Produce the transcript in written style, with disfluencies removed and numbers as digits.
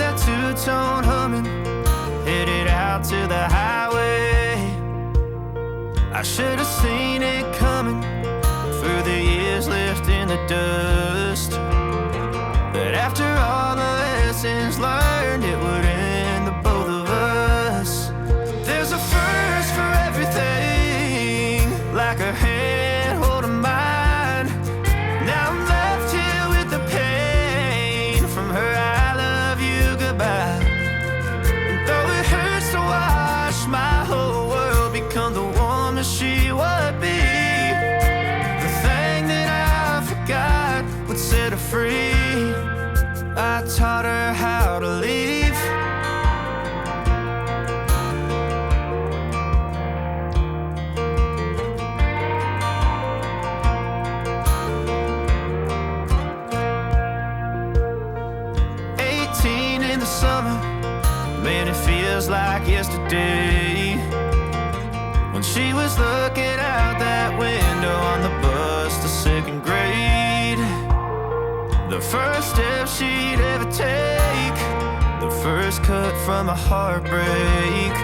that two-tone humming, headed out to the highway. I should have seen it coming through the years left in the dust, that after all the lessons learned, it would end the both of us. There's a first for everything, like a hand holding mine. Now I'm left here with the pain from her I love you goodbye. And though it hurts to watch my whole world become the woman she would be, the thing that I forgot would set her free. I taught her how to leave. In the summer, man, it feels like yesterday, when she was looking out that window on the bus to second grade. The first step she'd ever take, the first cut from a heartbreak.